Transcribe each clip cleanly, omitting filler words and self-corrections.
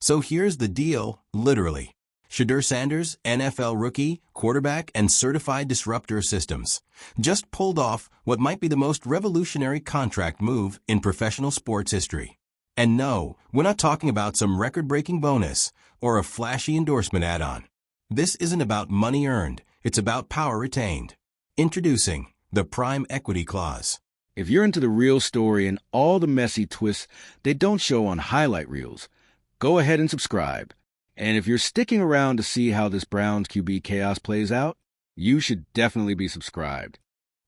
So here's the deal, literally. Shedeur Sanders, NFL rookie, quarterback, and certified disruptor of systems, just pulled off what might be the most revolutionary contract move in professional sports history. And no, we're not talking about some record-breaking bonus or a flashy endorsement add-on. This isn't about money earned, it's about power retained. Introducing the Prime Equity Clause. If you're into the real story and all the messy twists they don't show on highlight reels, go ahead and subscribe. And if you're sticking around to see how this Browns QB chaos plays out, you should definitely be subscribed.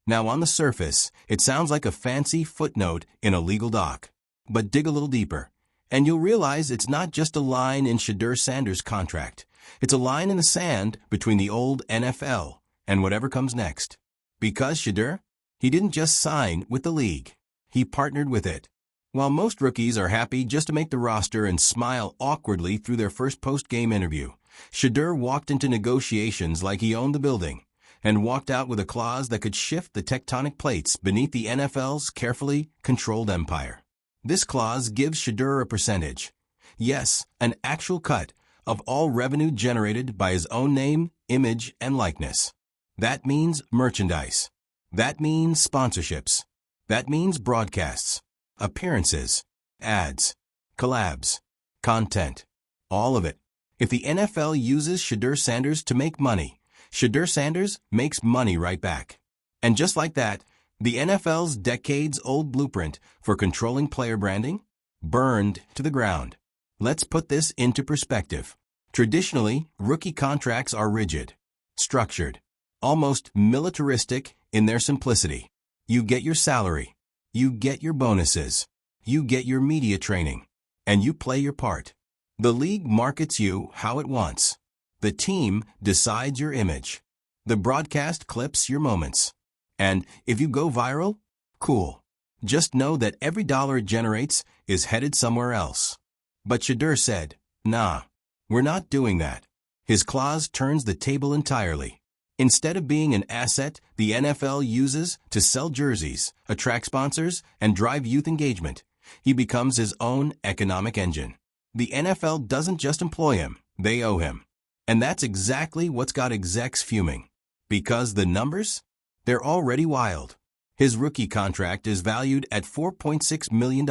Now, on the surface, it sounds like a fancy footnote in a legal doc. But dig a little deeper, and you'll realize it's not just a line in Shedeur Sanders' contract. It's a line in the sand between the old NFL and whatever comes next. Because Shedeur, he didn't just sign with the league. He partnered with it. While most rookies are happy just to make the roster and smile awkwardly through their first post-game interview, Shedeur walked into negotiations like he owned the building and walked out with a clause that could shift the tectonic plates beneath the NFL's carefully controlled empire. This clause gives Shedeur a percentage. Yes, an actual cut of all revenue generated by his own name, image, and likeness. That means merchandise. That means sponsorships. That means broadcasts, appearances, ads, collabs, content, all of it. If the NFL uses Shedeur Sanders to make money, Shedeur Sanders makes money right back. And just like that, the NFL's decades-old blueprint for controlling player branding burned to the ground. Let's put this into perspective. Traditionally, rookie contracts are rigid, structured, almost militaristic in their simplicity. You get your salary, you get your bonuses, you get your media training, and you play your part. The league markets you how it wants. The team decides your image. The broadcast clips your moments. And if you go viral, cool. Just know that every dollar it generates is headed somewhere else. But Shedeur said, nah, we're not doing that. His clause turns the table entirely. Instead of being an asset the NFL uses to sell jerseys, attract sponsors, and drive youth engagement, he becomes his own economic engine. The NFL doesn't just employ him, they owe him. And that's exactly what's got execs fuming. Because the numbers? They're already wild. His rookie contract is valued at $4.6 million,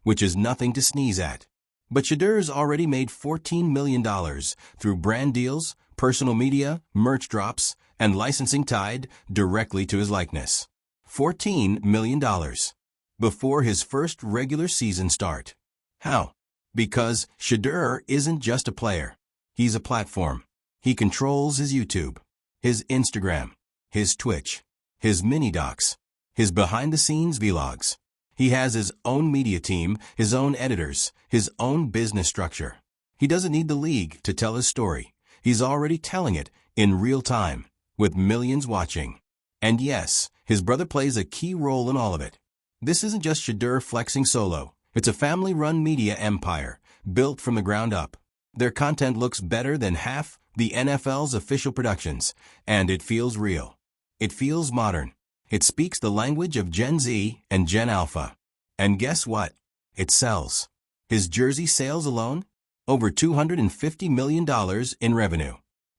which is nothing to sneeze at. But Shedeur's already made $14 million through brand deals, personal media, merch drops, and licensing tied directly to his likeness. $14 million before his first regular season start. How? Because Shedeur isn't just a player. He's a platform. He controls his YouTube, his Instagram, his Twitch, his mini-docs, his behind-the-scenes vlogs. He has his own media team, his own editors, his own business structure. He doesn't need the league to tell his story. He's already telling it in real time, with millions watching. And yes, his brother plays a key role in all of it. This isn't just Shedeur flexing solo. It's a family-run media empire, built from the ground up. Their content looks better than half the NFL's official productions, and it feels real. It feels modern. It speaks the language of Gen Z and Gen Alpha. And guess what? It sells. His jersey sales alone? Over $250 million in revenue.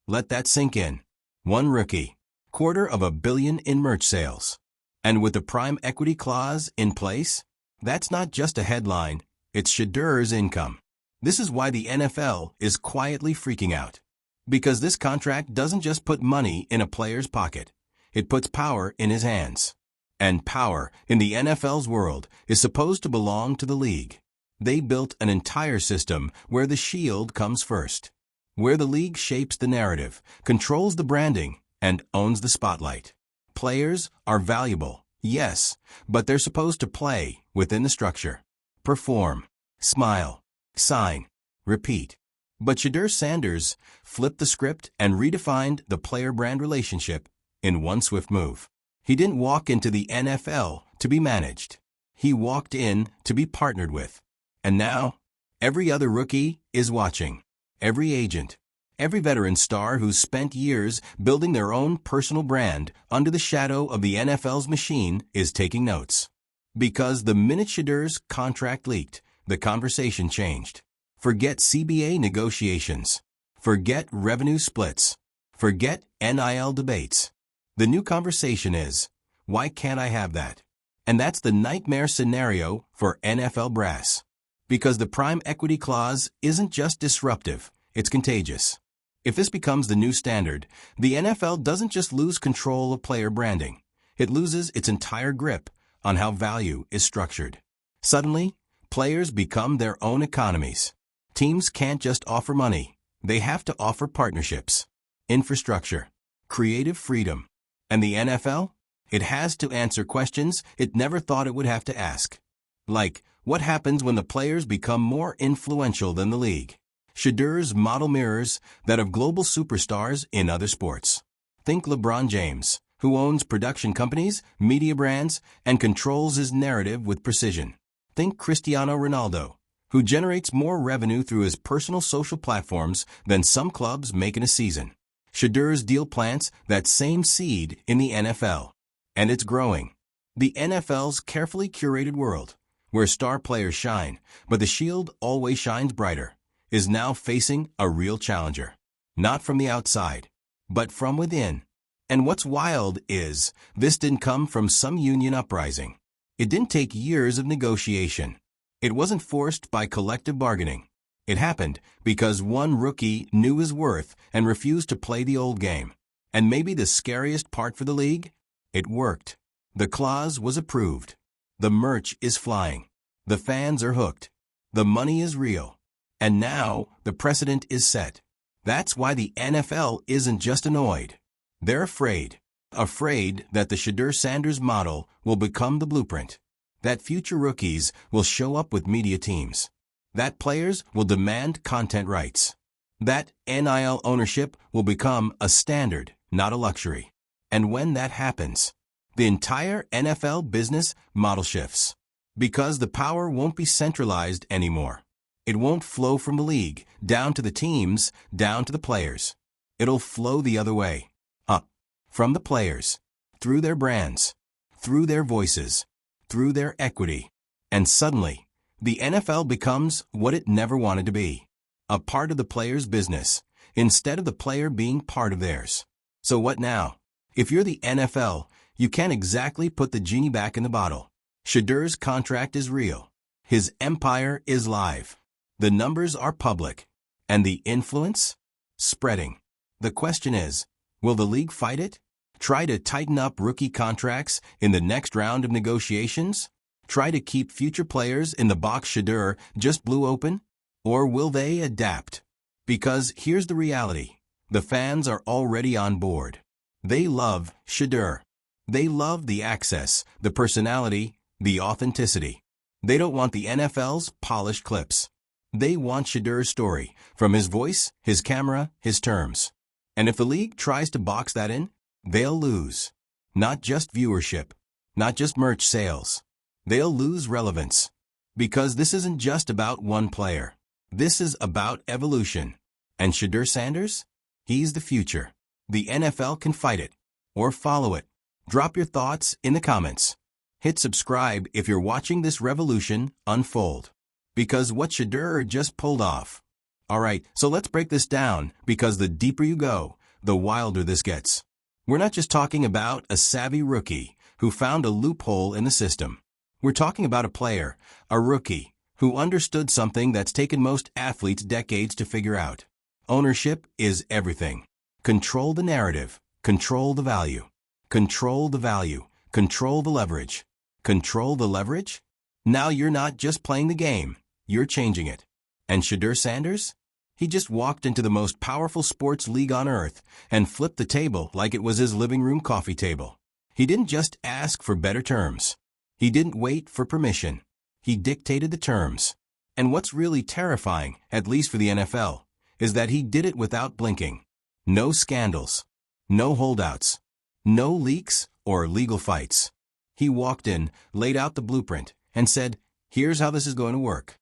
Let that sink in. One rookie. $250 million in merch sales. And with the Prime Equity Clause in place, that's not just a headline, it's Shedeur's income. This is why the NFL is quietly freaking out. Because this contract doesn't just put money in a player's pocket. It puts power in his hands. And power, in the NFL's world, is supposed to belong to the league. They built an entire system where the shield comes first. Where the league shapes the narrative, controls the branding, and owns the spotlight. Players are valuable, yes, but they're supposed to play within the structure. Perform, smile, sign, repeat. But Shedeur Sanders flipped the script and redefined the player-brand relationship in one swift move. He didn't walk into the NFL to be managed. He walked in to be partnered with. And now, every other rookie is watching. Every agent, every veteran star who's spent years building their own personal brand under the shadow of the NFL's machine is taking notes. Because the minute Shedeur's contract leaked, the conversation changed. Forget CBA negotiations. Forget revenue splits. Forget NIL debates. The new conversation is, why can't I have that? And that's the nightmare scenario for NFL brass. Because the prime equity clause isn't just disruptive, it's contagious. If this becomes the new standard, the NFL doesn't just lose control of player branding. It loses its entire grip on how value is structured. Suddenly, players become their own economies. Teams can't just offer money. They have to offer partnerships, infrastructure, creative freedom. And the NFL? It has to answer questions it never thought it would have to ask. Like, what happens when the players become more influential than the league? Shedeur's model mirrors that of global superstars in other sports. Think LeBron James, who owns production companies, media brands, and controls his narrative with precision. Think Cristiano Ronaldo, who generates more revenue through his personal social platforms than some clubs make in a season. Shedeur's deal plants that same seed in the NFL. And it's growing. The NFL's carefully curated world, where star players shine, but the shield always shines brighter, is now facing a real challenger. Not from the outside, but from within. And what's wild is, this didn't come from some union uprising. It didn't take years of negotiation. It wasn't forced by collective bargaining. It happened because one rookie knew his worth and refused to play the old game. And maybe the scariest part for the league? It worked. The clause was approved. The merch is flying. The fans are hooked. The money is real. And now, the precedent is set. That's why the NFL isn't just annoyed. They're afraid. Afraid that the Shedeur-Sanders model will become the blueprint. That future rookies will show up with media teams. That players will demand content rights. That NIL ownership will become a standard, not a luxury. And when that happens, the entire NFL business model shifts. Because the power won't be centralized anymore. It won't flow from the league, down to the teams, down to the players. It'll flow the other way. Up. From the players. Through their brands. Through their voices. Through their equity. And suddenly, the NFL becomes what it never wanted to be. A part of the player's business, instead of the player being part of theirs. So what now? If you're the NFL, you can't exactly put the genie back in the bottle. Shedeur's contract is real. His empire is live. The numbers are public. And the influence? Spreading. The question is, will the league fight it? Try to tighten up rookie contracts in the next round of negotiations? Try to keep future players in the box Shedeur just blew open? Or will they adapt? Because here's the reality. The fans are already on board. They love Shedeur. They love the access, the personality, the authenticity. They don't want the NFL's polished clips. They want Shedeur's story, from his voice, his camera, his terms. And if the league tries to box that in, they'll lose. Not just viewership, not just merch sales. They'll lose relevance. Because this isn't just about one player. This is about evolution. And Shedeur-Sanders? He's the future. The NFL can fight it. Or follow it. Drop your thoughts in the comments. Hit subscribe if you're watching this revolution unfold. Because what Shedeur just pulled off. Alright, so let's break this down, because the deeper you go, the wilder this gets. We're not just talking about a savvy rookie who found a loophole in the system. We're talking about a player, a rookie, who understood something that's taken most athletes decades to figure out. Ownership is everything. Control the narrative. Control the value. Control the value. Control the leverage. Control the leverage? Now you're not just playing the game. You're changing it. And Shedeur-Sanders? He just walked into the most powerful sports league on earth and flipped the table like it was his living room coffee table. He didn't just ask for better terms. He didn't wait for permission. He dictated the terms. And what's really terrifying, at least for the NFL, is that he did it without blinking. No scandals. No holdouts. No leaks or legal fights. He walked in, laid out the blueprint, and said, "Here's how this is going to work."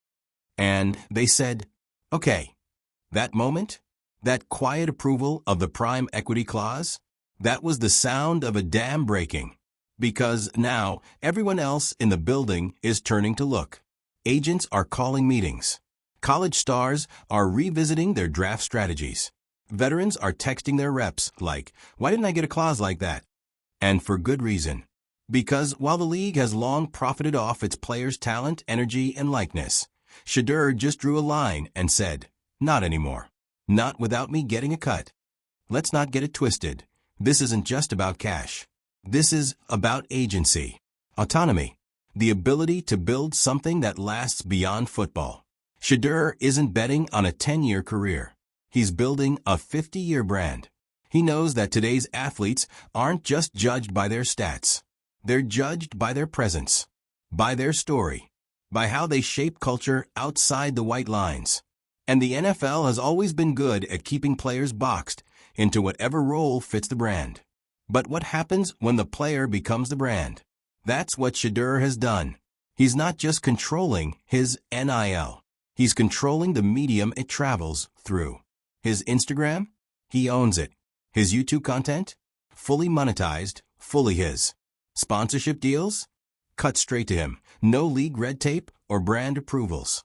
And they said, "Okay." That moment, that quiet approval of the prime equity clause, that was the sound of a dam breaking. Because now, everyone else in the building is turning to look. Agents are calling meetings. College stars are revisiting their draft strategies. Veterans are texting their reps like, "Why didn't I get a clause like that?" And for good reason. Because while the league has long profited off its players' talent, energy, and likeness, Shedeur just drew a line and said, "Not anymore. Not without me getting a cut." Let's not get it twisted. This isn't just about cash. This is about agency, autonomy, the ability to build something that lasts beyond football. Shedeur isn't betting on a 10-year career. He's building a 50-year brand. He knows that today's athletes aren't just judged by their stats. They're judged by their presence, by their story, by how they shape culture outside the white lines. And the NFL has always been good at keeping players boxed into whatever role fits the brand. But what happens when the player becomes the brand? That's what Shedeur has done. He's not just controlling his NIL. He's controlling the medium it travels through. His Instagram? He owns it. His YouTube content? Fully monetized, fully his. Sponsorship deals? Cut straight to him. No league red tape or brand approvals.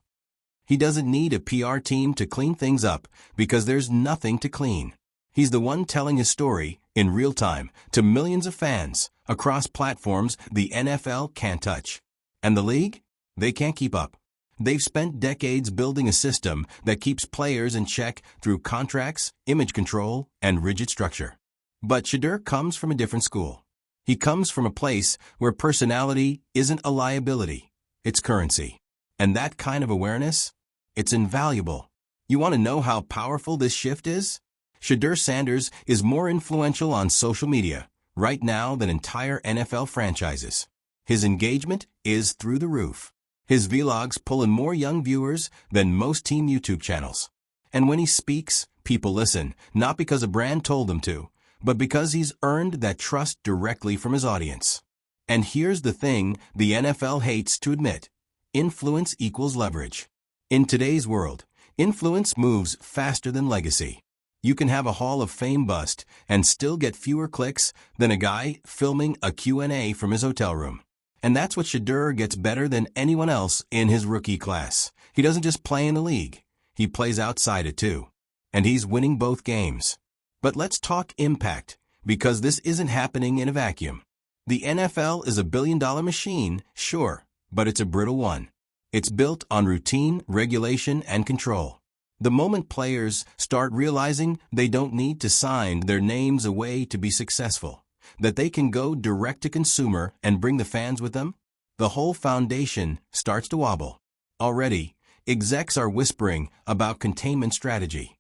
He doesn't need a PR team to clean things up because there's nothing to clean. He's the one telling his story in real time to millions of fans across platforms the NFL can't touch. And the league? They can't keep up. They've spent decades building a system that keeps players in check through contracts, image control, and rigid structure. But Shedeur comes from a different school. He comes from a place where personality isn't a liability, it's currency. And that kind of awareness? It's invaluable. You want to know how powerful this shift is? Shedeur Sanders is more influential on social media right now than entire NFL franchises. His engagement is through the roof. His vlogs pull in more young viewers than most team YouTube channels. And when he speaks, people listen, not because a brand told them to, but because he's earned that trust directly from his audience. And here's the thing the NFL hates to admit. Influence equals leverage. In today's world, influence moves faster than legacy. You can have a Hall of Fame bust and still get fewer clicks than a guy filming a Q&A from his hotel room. And that's what Shedeur gets better than anyone else in his rookie class. He doesn't just play in the league. He plays outside it too. And he's winning both games. But let's talk impact, because this isn't happening in a vacuum. The NFL is a billion-dollar machine, sure, but it's a brittle one. It's built on routine, regulation, and control. The moment players start realizing they don't need to sign their names away to be successful, that they can go direct to consumer and bring the fans with them, the whole foundation starts to wobble. Already, execs are whispering about containment strategy.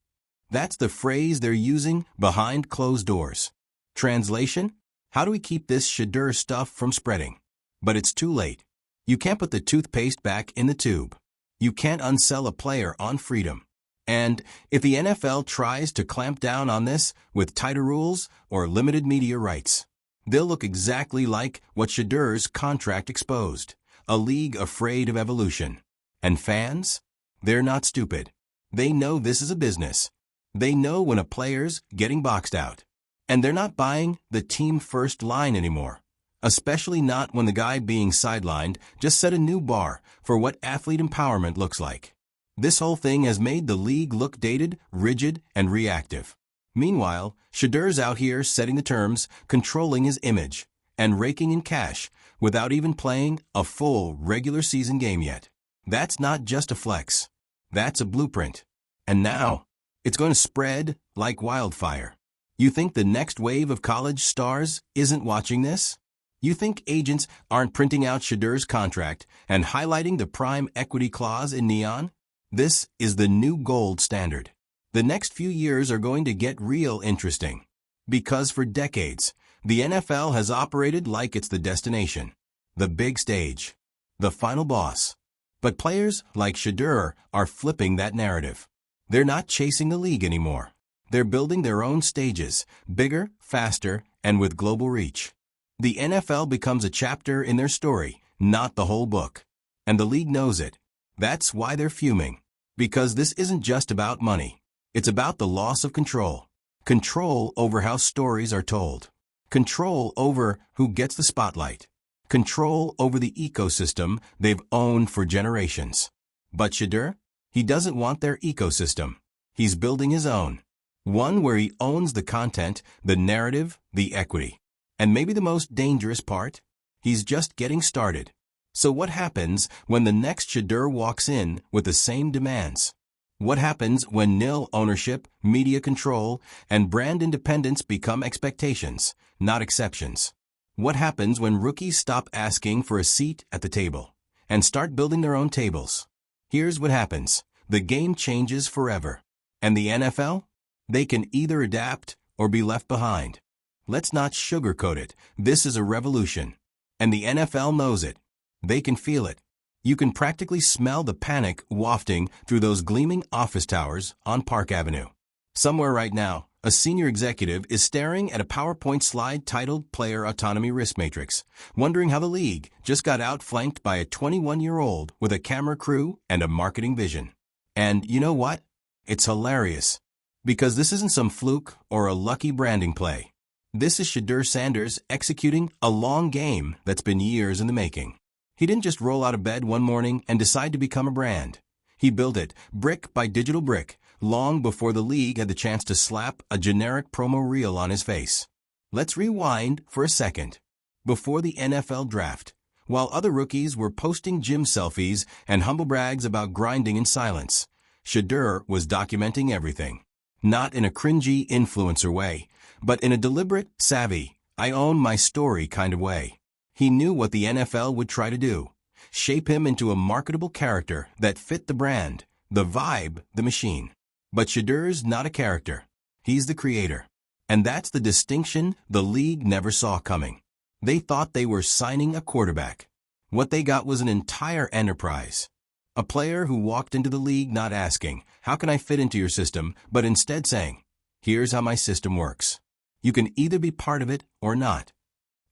That's the phrase they're using behind closed doors. Translation? How do we keep this Shedeur stuff from spreading? But it's too late. You can't put the toothpaste back in the tube. You can't unsell a player on freedom. And if the NFL tries to clamp down on this with tighter rules or limited media rights, they'll look exactly like what Shedeur's contract exposed, a league afraid of evolution. And fans? They're not stupid. They know this is a business. They know when a player's getting boxed out. And they're not buying the team-first line anymore, especially not when the guy being sidelined just set a new bar for what athlete empowerment looks like. This whole thing has made the league look dated, rigid, and reactive. Meanwhile, Shedeur's out here setting the terms, controlling his image, and raking in cash without even playing a full regular season game yet. That's not just a flex. That's a blueprint. And now, it's going to spread like wildfire. You think the next wave of college stars isn't watching this? You think agents aren't printing out Shedeur's contract and highlighting the prime equity clause in neon? This is the new gold standard. The next few years are going to get real interesting. Because for decades, the NFL has operated like it's the destination, the big stage, the final boss. But players like Shedeur are flipping that narrative. They're not chasing the league anymore. They're building their own stages, bigger, faster, and with global reach. The NFL becomes a chapter in their story, not the whole book. And the league knows it. That's why they're fuming. Because this isn't just about money. It's about the loss of control. Control over how stories are told. Control over who gets the spotlight. Control over the ecosystem they've owned for generations. But Shedeur? He doesn't want their ecosystem. He's building his own. One where he owns the content, the narrative, the equity. And maybe the most dangerous part? He's just getting started. So what happens when the next Shedeur walks in with the same demands? What happens when nil ownership, media control, and brand independence become expectations, not exceptions? What happens when rookies stop asking for a seat at the table and start building their own tables? Here's what happens. The game changes forever. And the NFL? They can either adapt or be left behind. Let's not sugarcoat it. This is a revolution. And the NFL knows it. They can feel it. You can practically smell the panic wafting through those gleaming office towers on Park Avenue. Somewhere right now, a senior executive is staring at a PowerPoint slide titled Player Autonomy Risk Matrix, wondering how the league just got outflanked by a 21-year-old with a camera crew and a marketing vision. And you know what? It's hilarious. Because this isn't some fluke or a lucky branding play. This is Shedeur Sanders executing a long game that's been years in the making. He didn't just roll out of bed one morning and decide to become a brand. He built it, brick by digital brick, long before the league had the chance to slap a generic promo reel on his face. Let's rewind for a second. Before the NFL draft, while other rookies were posting gym selfies and humble brags about grinding in silence, Shedeur was documenting everything. Not in a cringy influencer way, but in a deliberate, savvy, I own my story kind of way. He knew what the NFL would try to do, shape him into a marketable character that fit the brand, the vibe, the machine. But Shedeur's not a character. He's the creator. And that's the distinction the league never saw coming. They thought they were signing a quarterback. What they got was an entire enterprise. A player who walked into the league not asking, how can I fit into your system, but instead saying, here's how my system works. You can either be part of it or not.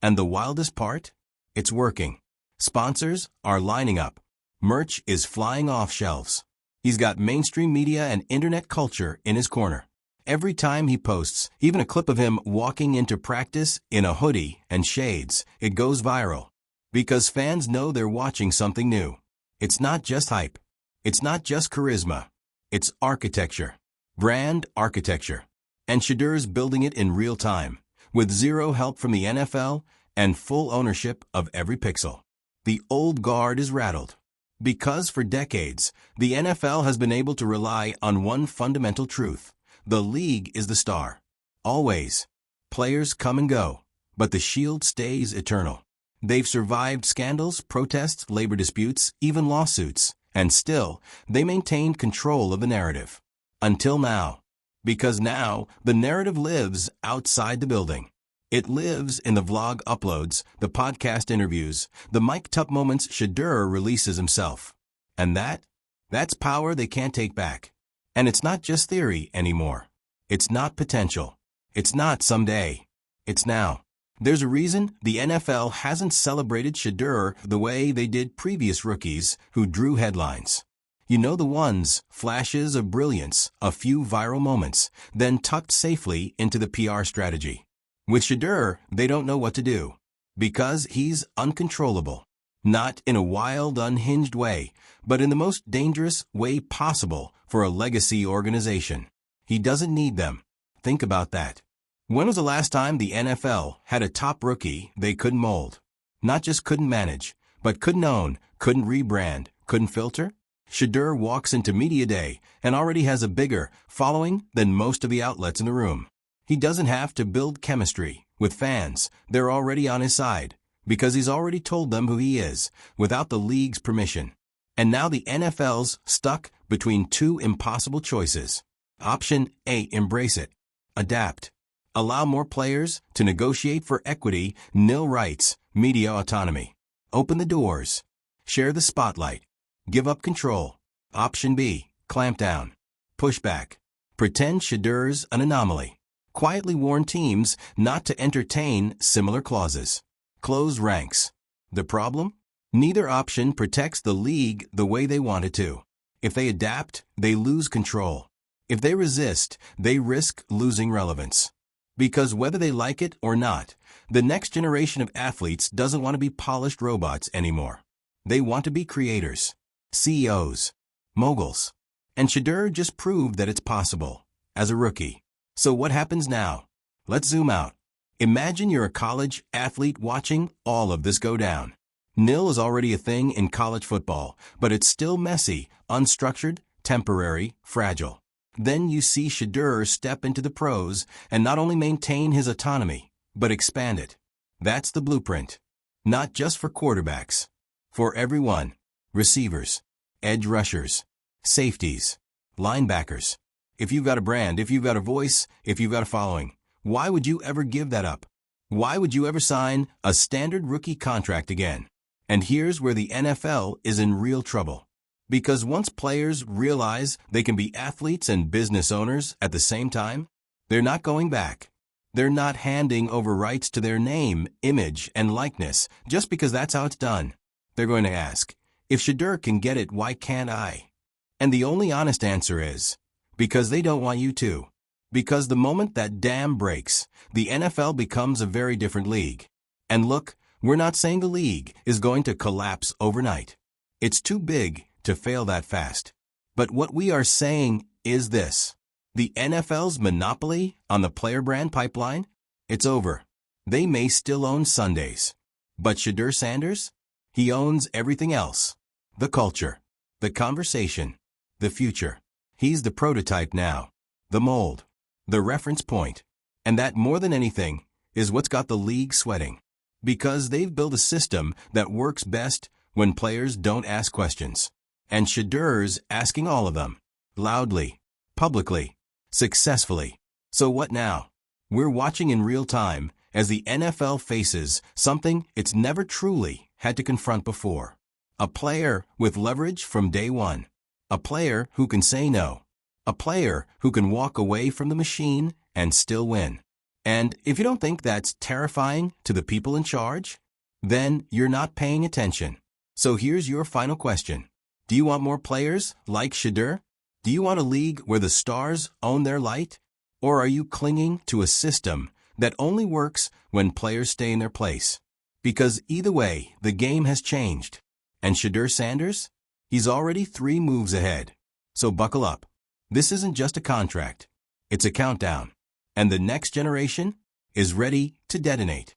And the wildest part? It's working. Sponsors are lining up. Merch is flying off shelves. He's got mainstream media and internet culture in his corner. Every time he posts, even a clip of him walking into practice in a hoodie and shades, it goes viral. Because fans know they're watching something new. It's not just hype. It's not just charisma. It's architecture. Brand architecture. And Shedeur's building it in real time, with zero help from the NFL and full ownership of every pixel. The old guard is rattled. Because for decades, the NFL has been able to rely on one fundamental truth. The league is the star. Always. Players come and go, but the shield stays eternal. They've survived scandals, protests, labor disputes, even lawsuits, and still, they maintained control of the narrative. Until now. Because now, the narrative lives outside the building. It lives in the vlog uploads, the podcast interviews, the mic'd up moments Shedeur releases himself. And that's power they can't take back. And it's not just theory anymore. It's not potential. It's not someday. It's now. There's a reason the NFL hasn't celebrated Shedeur the way they did previous rookies who drew headlines. You know the ones, flashes of brilliance, a few viral moments, then tucked safely into the PR strategy. With Shedeur, they don't know what to do. Because he's uncontrollable. Not in a wild, unhinged way, but in the most dangerous way possible for a legacy organization. He doesn't need them. Think about that. When was the last time the NFL had a top rookie they couldn't mold? Not just couldn't manage, but couldn't own, couldn't rebrand, couldn't filter? Shedeur walks into media day and already has a bigger following than most of the outlets in the room. He doesn't have to build chemistry with fans. They're already on his side because he's already told them who he is without the league's permission. And now the NFL's stuck between two impossible choices. Option A, embrace it. Adapt. Allow more players to negotiate for equity, nil rights, media autonomy. Open the doors. Share the spotlight. Give up control. Option B, clamp down. Push back. Pretend Shedeur's an anomaly. Quietly warn teams not to entertain similar clauses. Close ranks. The problem? Neither option protects the league the way they want it to. If they adapt, they lose control. If they resist, they risk losing relevance. Because whether they like it or not, the next generation of athletes doesn't want to be polished robots anymore. They want to be creators, CEOs, moguls. And Shedeur just proved that it's possible, as a rookie. So what happens now? Let's zoom out. Imagine you're a college athlete watching all of this go down. Nil is already a thing in college football, but it's still messy, unstructured, temporary, fragile. Then you see Shedeur step into the pros and not only maintain his autonomy, but expand it. That's the blueprint. Not just for quarterbacks. For everyone. Receivers, edge rushers, safeties, linebackers. If you've got a brand, if you've got a voice, if you've got a following, why would you ever give that up? Why would you ever sign a standard rookie contract again? And here's where the NFL is in real trouble. Because once players realize they can be athletes and business owners at the same time, they're not going back. They're not handing over rights to their name, image, and likeness just because that's how it's done. They're going to ask, if Shedeur can get it, why can't I? And the only honest answer is, because they don't want you to. Because the moment that dam breaks, the NFL becomes a very different league. And look, we're not saying the league is going to collapse overnight. It's too big to fail that fast. But what we are saying is this. The NFL's monopoly on the player brand pipeline, it's over. They may still own Sundays. But Shedeur Sanders? He owns everything else. The culture, the conversation, the future. He's the prototype now, the mold, the reference point. And that, more than anything, is what's got the league sweating. Because they've built a system that works best when players don't ask questions. And Shedeur's asking all of them, loudly, publicly, successfully. So what now? We're watching in real time as the NFL faces something it's never truly had to confront before. A player with leverage from day one. A player who can say no. A player who can walk away from the machine and still win. And if you don't think that's terrifying to the people in charge, then you're not paying attention. So here's your final question. Do you want more players like Shedeur? Do you want a league where the stars own their light? Or are you clinging to a system that only works when players stay in their place? Because either way, the game has changed. And Shedeur Sanders? He's already 3 moves ahead. So buckle up. This isn't just a contract. It's a countdown. And the next generation is ready to detonate.